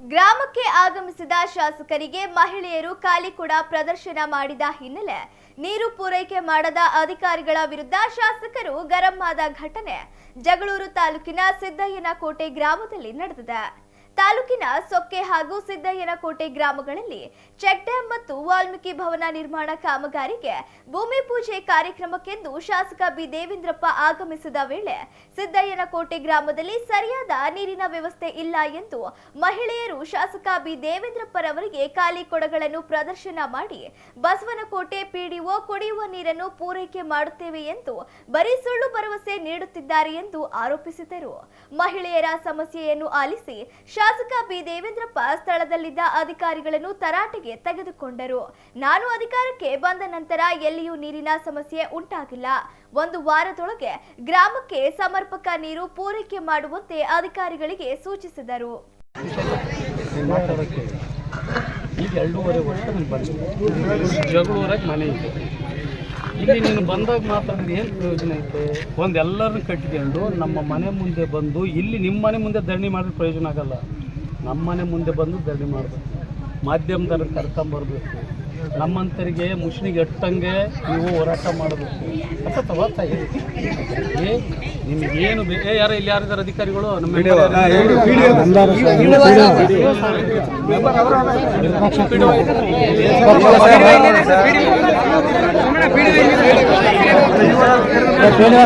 ಗ್ರಾಮಕ್ಕೆ ಆಗಮಿಸಿದ ಶಾಸಕರಿಗೆ ಮಹಿಳೆಯರು ಕಾಲಿಕುಡ ಪ್ರದರ್ಶನ ಮಾಡಿದ ಹಿನ್ನೆಲೆ ನೀರು ಪೂರೈಕೆ ಮಾಡದ ಅಧಿಕಾರಿಗಳ ವಿರುದ್ಧ ಶಾಸಕರು ಗರಂ ಆದ ಘಟನೆ ಜಗಳೂರು ತಾಲೂಕಿನ ಸಿದ್ದಯ್ಯನಕೋಟೆ ಗ್ರಾಮದಲ್ಲಿ ನಡೆದಿದೆ. ತಾಲೂಕಿನ ಸೊಕ್ಕೆ ಹಾಗೂ ಸಿದ್ದಯ್ಯನಕೋಟೆ ಗ್ರಾಮಗಳಲ್ಲಿ ಚೆಕ್ ಡ್ಯಾಂ ಮತ್ತು ವಾಲ್ಮೀಕಿ ಭವನ ನಿರ್ಮಾಣ ಕಾಮಗಾರಿಗೆ ಭೂಮಿ ಪೂಜೆ ಕಾರ್ಯಕ್ರಮಕ್ಕೆಂದು ಶಾಸಕ ಬಿ ದೇವೇಂದ್ರಪ್ಪ ಆಗಮಿಸಿದ ವೇಳೆ ಸಿದ್ದಯ್ಯನಕೋಟೆ ಗ್ರಾಮದಲ್ಲಿ ಸರಿಯಾದ ನೀರಿನ ವ್ಯವಸ್ಥೆ ಇಲ್ಲ ಎಂದು ಮಹಿಳೆಯರು ಶಾಸಕ ಬಿ ದೇವೇಂದ್ರಪ್ಪರವರಿಗೆ ಖಾಲಿ ಕೊಡಗಳನ್ನು ಪ್ರದರ್ಶನ ಮಾಡಿ ಬಸವನಕೋಟೆ ಪಿಡಿಒ ಕುಡಿಯುವ ನೀರನ್ನು ಪೂರೈಕೆ ಮಾಡುತ್ತೇವೆ ಎಂದು ಬರೀ ಸುಳ್ಳು ಭರವಸೆ ನೀಡುತ್ತಿದ್ದಾರೆ ಎಂದು ಆರೋಪಿಸಿದರು. ಮಹಿಳೆಯರ ಸಮಸ್ಯೆಯನ್ನು ಆಲಿಸಿ ಶಾಸಕ ಬಿ ದೇವೇಂದ್ರಪ್ಪ ಸ್ಥಳದಲ್ಲಿದ್ದ ಅಧಿಕಾರಿಗಳನ್ನು ತರಾಟೆಗೆ ತೆಗೆದುಕೊಂಡರು. ನಾನು ಅಧಿಕಾರಕ್ಕೆ ಬಂದ ನಂತರ ಎಲ್ಲಿಯೂ ನೀರಿನ ಸಮಸ್ಯೆ ಉಂಟಾಗಿಲ್ಲ. ಒಂದು ವಾರದೊಳಗೆ ಗ್ರಾಮಕ್ಕೆ ಸಮರ್ಪಕ ನೀರು ಪೂರೈಕೆ ಮಾಡುವಂತೆ ಅಧಿಕಾರಿಗಳಿಗೆ ಸೂಚಿಸಿದರು. ಇಲ್ಲಿ ನೀನು ಬಂದಾಗ ಮಾತಾಡಿದ್ರೆ ಏನು ಪ್ರಯೋಜನ ಐತೆ? ಎಲ್ಲರನ್ನು ಕಟ್ಟಿಕೊಂಡು ನಮ್ಮ ಮನೆ ಮುಂದೆ ಬಂದು ಇಲ್ಲಿ ನಿಮ್ಮ ಮನೆ ಮುಂದೆ ಧರಣಿ ಮಾಡಿದ್ರೆ ಪ್ರಯೋಜನ ಆಗಲ್ಲ. ನಮ್ಮ ಮನೆ ಮುಂದೆ ಬಂದು ಧರಣಿ ಮಾಡಬೇಕು, ಮಾಧ್ಯಮದವ್ರನ್ನ ಕರ್ಕೊಂಬರ್ಬೇಕು, ನಮ್ಮಂತರಿಗೆ ಮುಷ್ಣಿಗೆ ಎಟ್ಟಂಗೆ ನೀವು ಹೋರಾಟ ಮಾಡಬೇಕು ಅಂತ ತಗೋತಾ ಇದ್ದೀವಿ. ನಿಮಗೇನು ಯಾರು ಇಲ್ಲಿ ಯಾರಿದ್ದಾರೆ ಅಧಿಕಾರಿಗಳು? ನಮ್ಮ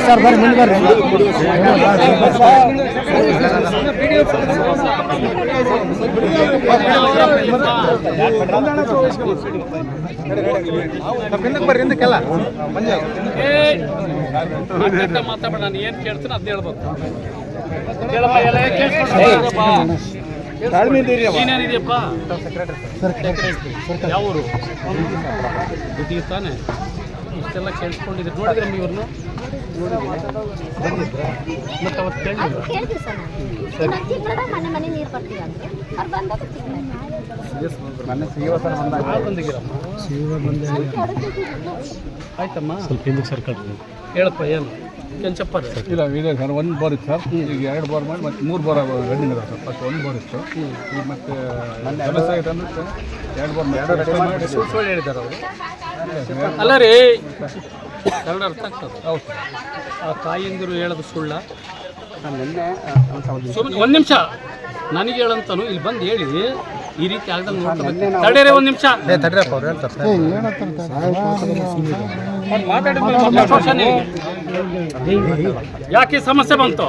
ಸರ್ ಬರ್ರಿ ಮುಂದೆ ಬರ್ರಿ. ಮಾತಾಡ ನಾನು ಏನು ಕೇಳ್ತೀನಿ ಅದ್ ಹೇಳ್ಬೇಕು. ಏನೇನಿದೆಯಪ್ಪ? ಯಾವರು ಬುದ್ಧಿ ತಾನೆ ಇಷ್ಟೆಲ್ಲ ಕೇಳಿಸ್ಕೊಂಡಿದ್ರು. ನೋಡಿದ್ರೆ ಇವ್ರನ್ನ ಮತ್ತೆ ಅವತ್ತು ಆಯ್ತಮ್ಮ, ಸ್ವಲ್ಪ ಹಿಂದಕ್ಕೆ ಸರ್ಕಲ್ ಹೇಳಪ್ಪ. ಏನು ಕೆಂಚಪ್ಪ? ಇಲ್ಲ ಇದೆ ಸರ್, ಒಂದು ಬೋರ್ ಇತ್ತು ಸರ್, ಈಗ 2 ಬೋರ್ ಮಾಡಿ ಮತ್ತೆ 3 ಬೋರ್ ರನ್ನಿಂಗ್ ಅದ ಸರ್. ಫಸ್ಟ್ 1 ಬೋರ್ ಇತ್ತು, ಈಗ ಮತ್ತೆ ಕೆಲಸ ಆಗಿದೆ ಅಂದ್ರೆ 2 ಬೋರ್ ಮಾಡಿ ಸುಳ್ಳು ಹೇಳಿದ್ದಾರೆ ಅವರು. ಅಲ್ಲ ರೀ, ಕನ್ನಡ ಅರ್ಥ ಆಗ್ತದೆ. ಹೌದು, ಆ ತಾಯಿಂದಿರು ಹೇಳೋದು ಸುಳ್ಳ? ಒಂದು ನಿಮಿಷ ನನಗೆ ಹೇಳಂತಾನು ಇಲ್ಲಿ ಬಂದು ಹೇಳಿ ಈ ರೀತಿ ಆಗ್ದಂಗೆ ನೋಡ್ತಾರೆ. ತಡೀರಿ ಒಂದು ನಿಮಿಷ. ಯಾಕೆ ಸಮಸ್ಯೆ ಬಂತು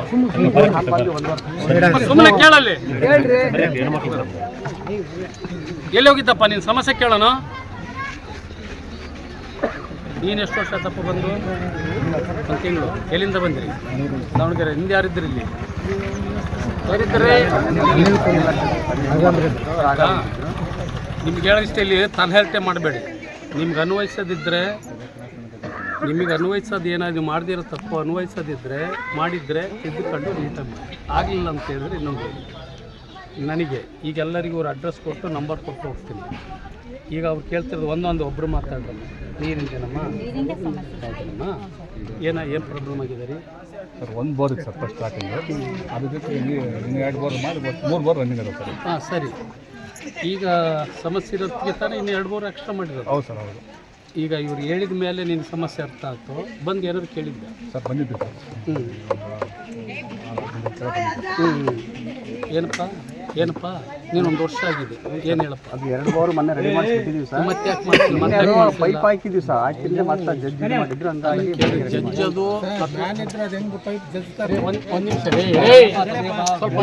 ಸುಮ್ಮನೆ ಕೇಳಲ್ಲಿ. ಎಲ್ಲಿ ಹೋಗಿದ್ದಪ್ಪ ನೀನು? ಸಮಸ್ಯೆ ಕೇಳೋಣ. ನೀನು ಎಷ್ಟು ವರ್ಷ ತಪ್ಪ ಬಂದು? 1 ತಿಂಗಳು. ಎಲ್ಲಿಂದ ಬಂದಿರಿ? ದಾವಣಗೆರೆ. ಹಿಂದೆ ಯಾರಿದ್ದರು ಇಲ್ಲಿ? ಯಾರಿದ್ದಾರೆ? ನಿಮ್ಗೆ ಹೇಳೋದಿಷ್ಟ ಇಲ್ಲಿ ತಲೆಹರಟೆ ಮಾಡಬೇಡಿ. ನಿಮ್ಗೆ ಅನ್ವಯಿಸೋದು ಏನಾದ್ರು ಮಾಡದಿರೋ ತಪ್ಪು ಅನ್ವಯಿಸೋದಿದ್ರೆ ಮಾಡಿದರೆ ತಿದ್ದುಕೊಂಡು ನೀಟಾಗಿ ಮಾಡಿ. ಆಗಲಿಲ್ಲ ಅಂತ ಹೇಳಿದ್ರೆ ಇನ್ನೊಂದು ನನಗೆ ಈಗ ಎಲ್ಲರಿಗೂ ಅವ್ರ ಅಡ್ರೆಸ್ ಕೊಟ್ಟು ನಂಬರ್ ಕೊಟ್ಟು ಹೋಗ್ತೀನಿ. ಈಗ ಅವ್ರು ಕೇಳ್ತಿರೋದು ಒಂದೊಂದು ಒಬ್ಬರು ಮಾತಾಡೋಣ. ನೀರಿಂದೇನಮ್ಮ? ಹೌದಮ್ಮ. ಏನು ಪ್ರಾಬ್ಲಮ್ ಆಗಿದೆ ರೀ? ಸರ್ 1 ಬೋರ್ ಇತ್ತು ಸರ್ ಫಸ್ಟ್ ಸ್ಟಾರ್ಟಿಂಗ್, ಅದ್ರ ಜೊತೆ ಇನ್ನು 2 ಬೋರ್ ಮಾಡಿ 3 ಬೋರ್ ರನ್ನಿಂಗ್ ಅದ ಸರ್. ಹಾಂ ಸರಿ. ಈಗ ಸಮಸ್ಯೆ ಇರೋದಕ್ಕೆ ತಾನೇ ಇನ್ನು 2 ಬೋರ್ ಎಕ್ಸ್ಟ್ರಾ ಮಾಡಿರೋದು? ಹೌದು ಸರ್, ಹೌದು. ಈಗ ಇವ್ರು ಹೇಳಿದ ಮೇಲೆ ನಿನ್ನ ಸಮಸ್ಯೆ ಅರ್ಥ ಆಯಿತು. ಬಂದು ಏನಾದ್ರು ಕೇಳಿದ್ದೆ ಸರ್? ಬಂದಿದ್ದು ಸರ್. ಏನಪ್ಪ ನೀನು 1 ವರ್ಷ ಆಗಿದೆ, ಏನು ಹೇಳಪ್ಪ? ಅದು 2 ಬೋರ್ ಮೊನ್ನೆ ರೆಡಿ ಮಾಡಿಸ್ಬಿಟ್ಟಿದ್ದೀವಿ ಸರ್. ಮತ್ತೆ ಯಾಕೆ ಮಾಡ್ತೀನಿ? ಪೈಪ್ ಹಾಕಿದ್ದೀವಿ ಸರ್, ಹಾಕಿದ್ರೆ ಮತ್ತೆ ಜಡ್ಜ್ ಮಾಡಿದ್ರು ಹಂಗಾಗಿ ಜಡ್ಜ್ ಅದು ಒಂದು ನಿಮಿಷ. ಸ್ವಲ್ಪ